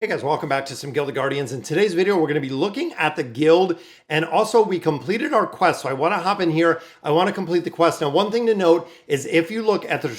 Guys, welcome back to some Guild of Guardians. In today's video, we're going to be looking at the guild, and also we completed our quest. So I want to hop in here. I want to complete the quest. Now, one thing to note is if you look at the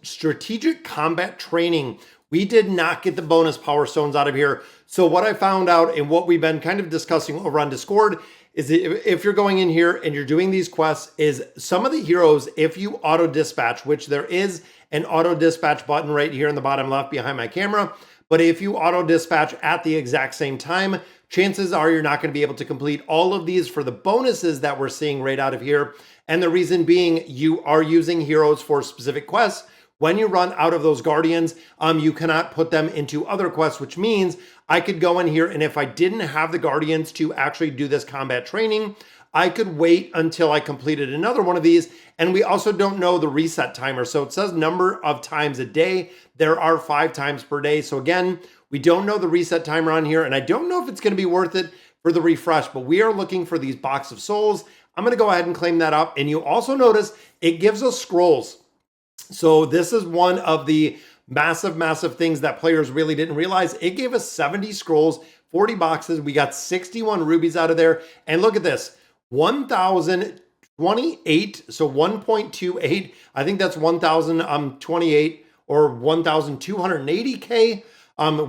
strategic combat training, we did not get the bonus power stones out of here. So what I found out and what we've been kind of discussing over on Discord is that if you're going in here and you're doing these quests, is some of the heroes, if you auto dispatch, which there is an auto dispatch button right here in the bottom left behind my camera, but if you auto dispatch at the exact same time, chances are you're not going to be able to complete all of these for the bonuses that we're seeing right out of here. And the reason being, you are using heroes for specific quests. When you run out of those guardians, you cannot put them into other quests, which means I could go in here, and if I didn't have the guardians to actually do this combat training, I could wait until I completed another one of these. And we also don't know the reset timer. So it says number of times a day. There are 5 times per day. So again, we don't know the reset timer on here, and I don't know if it's going to be worth it for the refresh, but we are looking for these box of souls. I'm going to go ahead and claim that up. And you also notice it gives us scrolls. So this is one of the massive things that players really didn't realize. It gave us 70 scrolls, 40 boxes. We got 61 rubies out of there. And look at this, 1,028, so 1.28. I think that's 1,028 or 1,280K.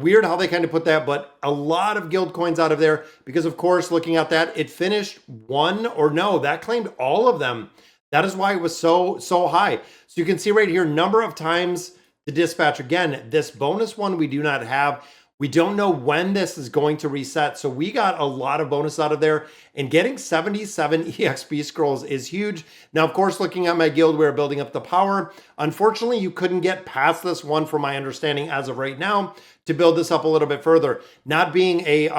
Weird how they kind of put that, but a lot of guild coins out of there because, of course, looking at that, it finished that claimed all of them. That is why it was so high. So you can see right here, number of times to dispatch. Again, this bonus one we do not have. We don't know when this is going to reset. So we got a lot of bonus out of there, and getting 77 EXP scrolls is huge. Now, of course, looking at my guild, we're building up the power. Unfortunately, you couldn't get past this one from my understanding as of right now to build this up a little bit further. Not being a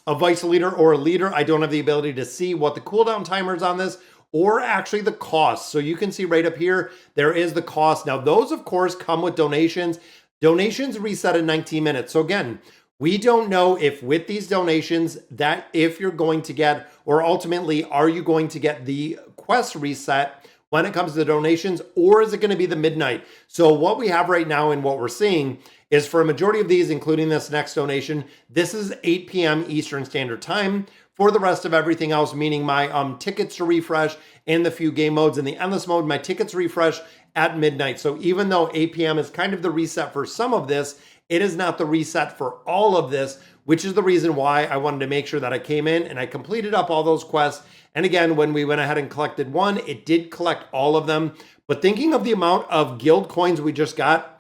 vice leader or a leader, I don't have the ability to see what the cooldown timer is on this, or actually the cost. So you can see right up here, there is the cost. Now, those, of course, come with donations. Donations reset in 19 minutes. So again, we don't know if with these donations that if you're going to get, or ultimately, are you going to get the quest reset when it comes to the donations, or is it going to be the midnight? So what we have right now and what we're seeing is for a majority of these, including this next donation, this is 8 p.m. Eastern Standard Time. For the rest of everything else, meaning my tickets to refresh and the few game modes in the endless mode, my tickets refresh at midnight. So even though 8 p.m. is kind of the reset for some of this, it is not the reset for all of this, which is the reason why I wanted to make sure that I came in and I completed up all those quests. And again, when we went ahead and collected one, it did collect all of them. But thinking of the amount of guild coins we just got,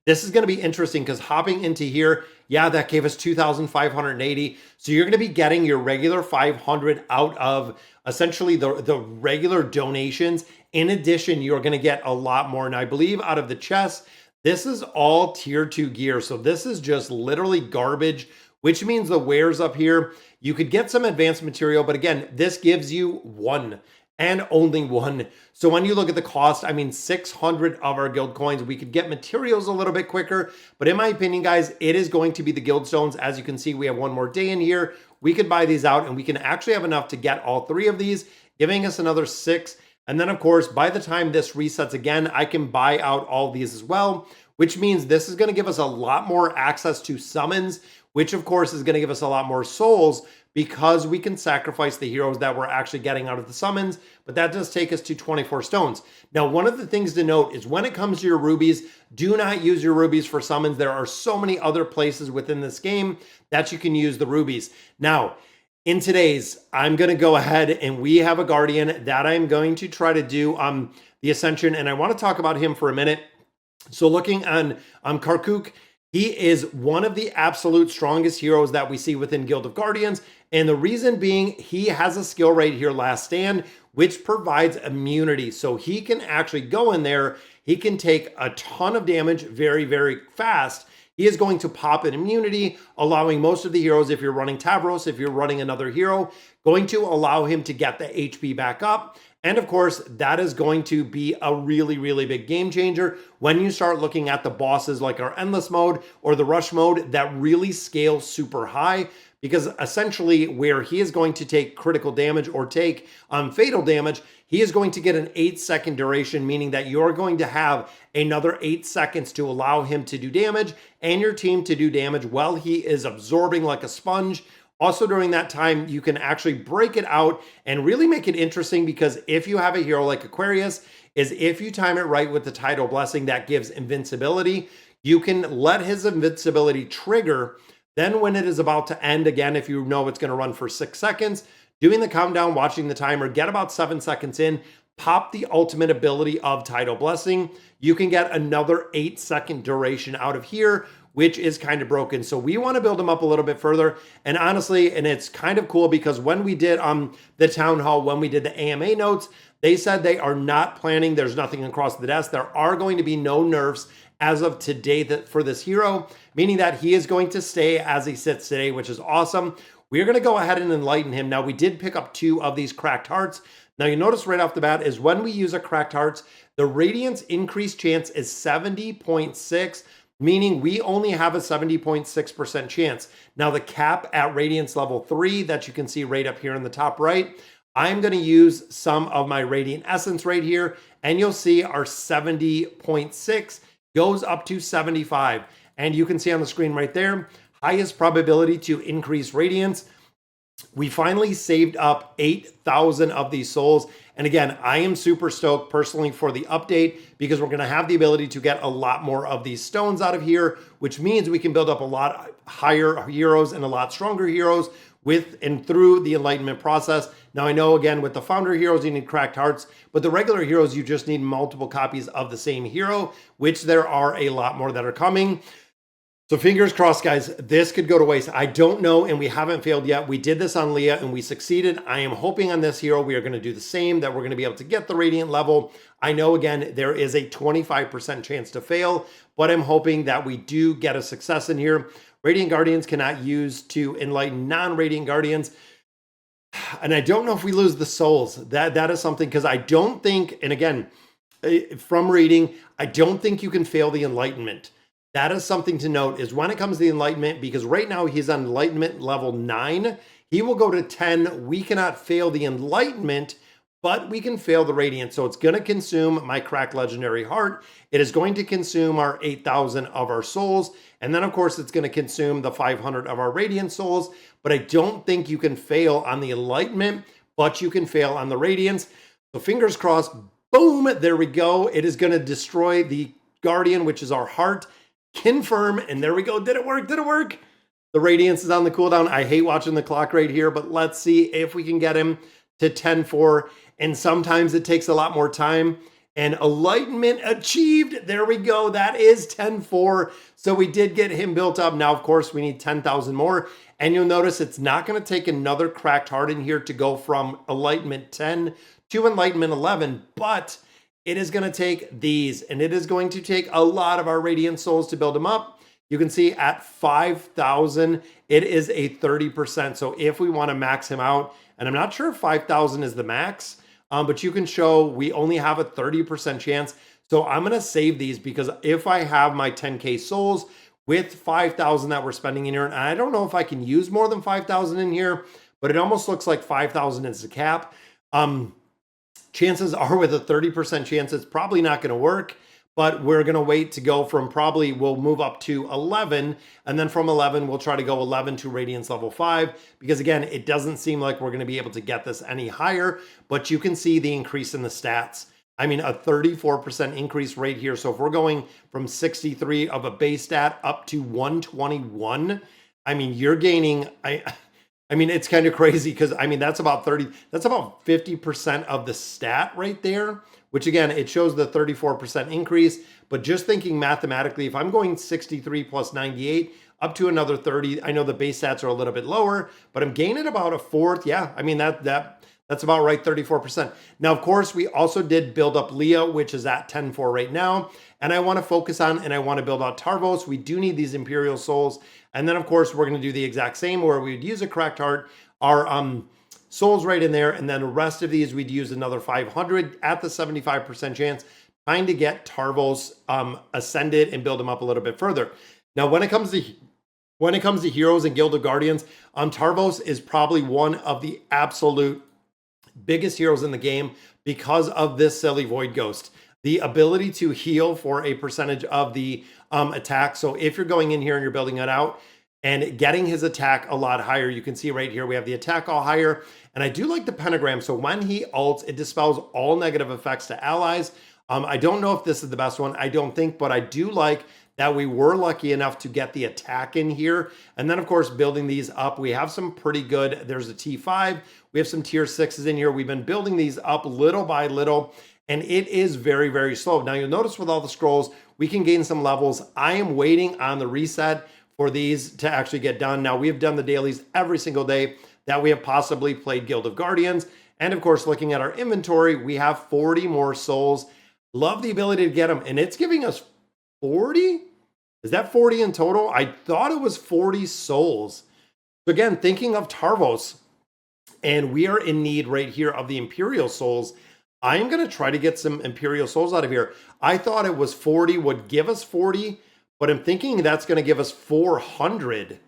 this is going to be interesting because hopping into here, yeah, that gave us 2,580. So you're going to be getting your regular 500 out of essentially the regular donations. In addition, you're going to get a lot more. And I believe out of the chests, this is all tier 2 gear. So this is just literally garbage, which means the wares up here, you could get some advanced material. But again, this gives you one and only one. So when you look at the cost, I mean, 600 of our guild coins, we could get materials a little bit quicker. But in my opinion, guys, it is going to be the guild stones. As you can see, we have one more day in here. We could buy these out and we can actually have enough to get all 3 of these, giving us another 6. And then, of course, by the time this resets again, I can buy out all these as well, which means this is going to give us a lot more access to summons, which, of course, is going to give us a lot more souls because we can sacrifice the heroes that we're actually getting out of the summons, but that does take us to 24 stones. Now, one of the things to note is when it comes to your rubies, do not use your rubies for summons. There are so many other places within this game that you can use the rubies. Now, in today's, I'm going to go ahead and we have a guardian that I'm going to try to do the Ascension, and I want to talk about him for a minute. So looking on Kharkuk, he is one of the absolute strongest heroes that we see within Guild of Guardians. And the reason being, he has a skill right here, Last Stand, which provides immunity. So he can actually go in there. He can take a ton of damage very fast. He is going to pop an immunity, allowing most of the heroes, if you're running Tavros, if you're running another hero, going to allow him to get the HP back up. And of course, that is going to be a really big game changer when you start looking at the bosses like our endless mode or the rush mode that really scale super high, because essentially where he is going to take critical damage or take fatal damage, he is going to get an 8-second duration, meaning that you're going to have another 8 seconds to allow him to do damage and your team to do damage while he is absorbing like a sponge. Also during that time, you can actually break it out and really make it interesting, because if you have a hero like Aquarius, is if you time it right with the Tidal Blessing that gives invincibility, you can let his invincibility trigger. Then when it is about to end, again, if you know it's going to run for 6 seconds, doing the countdown, watching the timer, get about 7 seconds in, pop the ultimate ability of Tidal Blessing. You can get another 8-second duration out of here, which is kind of broken. So we want to build them up a little bit further. And honestly, and it's kind of cool because when we did the town hall, when we did the AMA notes, they said they are not planning, there's nothing across the desk. There are going to be no nerfs as of today for this hero, meaning that he is going to stay as he sits today, which is awesome. We're going to go ahead and enlighten him. Now, we did pick up 2 of these cracked hearts. Now, you notice right off the bat is when we use a cracked hearts, the radiance increase chance is 70.6, meaning we only have a 70.6% chance. Now, the cap at radiance level 3 that you can see right up here in the top right, I'm going to use some of my radiant essence right here, and you'll see our 70.6 goes up to 75. And you can see on the screen right there, highest probability to increase radiance. We finally saved up 8,000 of these souls. And again, I am super stoked personally for the update, because we're going to have the ability to get a lot more of these stones out of here, which means we can build up a lot higher heroes and a lot stronger heroes with and through the enlightenment process. Now, I know, again, with the founder heroes, you need cracked hearts, but the regular heroes, you just need multiple copies of the same hero, which there are a lot more that are coming. So fingers crossed, guys, this could go to waste. I don't know, and we haven't failed yet. We did this on Leah and we succeeded. I am hoping on this hero we are going to do the same, that we're going to be able to get the radiant level. I know, again, there is a 25% chance to fail, but I'm hoping that we do get a success in here. Radiant Guardians cannot use to enlighten non-Radiant Guardians. And I don't know if we lose the souls. That is something, because I don't think, and again, from reading, I don't think you can fail the enlightenment. That is something to note, is when it comes to the enlightenment, because right now he's on enlightenment level 9. He will go to 10. We cannot fail the enlightenment, but we can fail the radiant. So it's going to consume my cracked legendary heart. It is going to consume our 8,000 of our souls. And then, of course, it's going to consume the 500 of our radiant souls. But I don't think you can fail on the enlightenment, but you can fail on the radiance. So fingers crossed. Boom. There we go. It is going to destroy the guardian, which is our heart. Confirm. And there we go. Did it work? Did it work? The radiance is on the cooldown. I hate watching the clock right here, but let's see if we can get him to 10-4. And sometimes it takes a lot more time. And enlightenment achieved. There we go. That is 10-4. So we did get him built up. Now, of course, we need 10,000 more. And you'll notice it's not going to take another cracked heart in here to go from enlightenment 10 to enlightenment 11. But it is going to take these. And it is going to take a lot of our radiant souls to build them up. You can see at 5,000, it is a 30%. So if we want to max him out, and I'm not sure if 5,000 is the max, but you can show we only have a 30% chance. So I'm going to save these, because if I have my 10K souls with 5,000 that we're spending in here, and I don't know if I can use more than 5,000 in here, but it almost looks like 5,000 is the cap. Chances are with a 30% chance, it's probably not going to work. But we're going to wait to go from probably, we'll move up to 11. And then from 11, we'll try to go 11 to Radiance level 5. Because again, it doesn't seem like we're going to be able to get this any higher. But you can see the increase in the stats. I mean, a 34% increase right here. So if we're going from 63 of a base stat up to 121, I mean, you're gaining, I mean, it's kind of crazy, because I mean, that's about 50% of the stat right there. Which again, it shows the 34% increase, but just thinking mathematically, if I'm going 63 plus 98 up to another 30, I know the base stats are a little bit lower, but I'm gaining about a fourth. Yeah, I mean, that's about right, 34%. Now, of course, we also did build up Leah, which is at 10-4 right now. And I want to focus on, and I want to build out Tarvos. We do need these Imperial Souls. And then, of course, we're going to do the exact same, where we'd use a cracked heart, our souls right in there, and then the rest of these we'd use another 500 at the 75% chance, trying to get Tarvos ascended and build them up a little bit further. Now, when it comes When it comes to heroes and Guild of Guardians, Tarvos is probably one of the absolute biggest heroes in the game because of this silly Void Ghost. The ability to heal for a percentage of the attack. So if you're going in here and you're building it out and getting his attack a lot higher, you can see right here, we have the attack all higher. And I do like the pentagram. So when he ults, it dispels all negative effects to allies. I don't know if this is the best one. I don't think, but I do like that we were lucky enough to get the attack in here. And then of course, building these up, we have some pretty good, there's a T5, we have some tier 6s in here. We've been building these up little by little, and it is very, very slow. Now you'll notice with all the scrolls, we can gain some levels. I am waiting on the reset for these to actually get done. Now we have done the dailies every single day that we have possibly played Guild of Guardians. And of course, looking at our inventory, we have 40 more souls. Love the ability to get them, and it's giving us 40? Is that 40 in total? I thought it was 40 souls. So again, thinking of Tarvos, and we are in need right here of the Imperial souls. I am going to try to get some Imperial souls out of here. I thought it was 40 would give us 40, but I'm thinking that's going to give us 400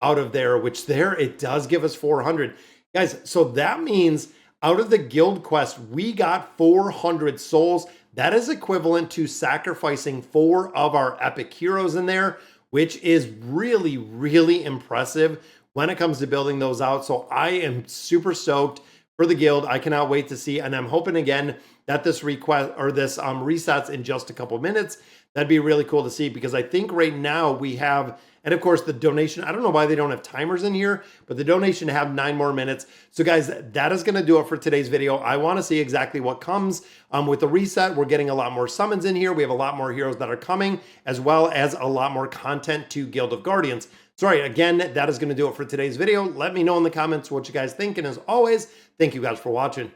out of there, which there it does give us 400. Guys, so that means out of the guild quest, we got 400 souls. That is equivalent to sacrificing 4 of our epic heroes in there, which is really, really impressive when it comes to building those out. So I am super stoked for the guild. I cannot wait to see, and I'm hoping again that this request or this resets in just a couple minutes. That'd be really cool to see, because I think right now we have, and of course the donation, I don't know why they don't have timers in here, but the donation to have 9 more minutes. So guys, that is going to do it for today's video. I want to see exactly what comes with the reset. We're getting a lot more summons in here. We have a lot more heroes that are coming, as well as a lot more content to Guild of Guardians. Sorry, again, that is going to do it for today's video. Let me know in the comments what you guys think. And as always, thank you guys for watching.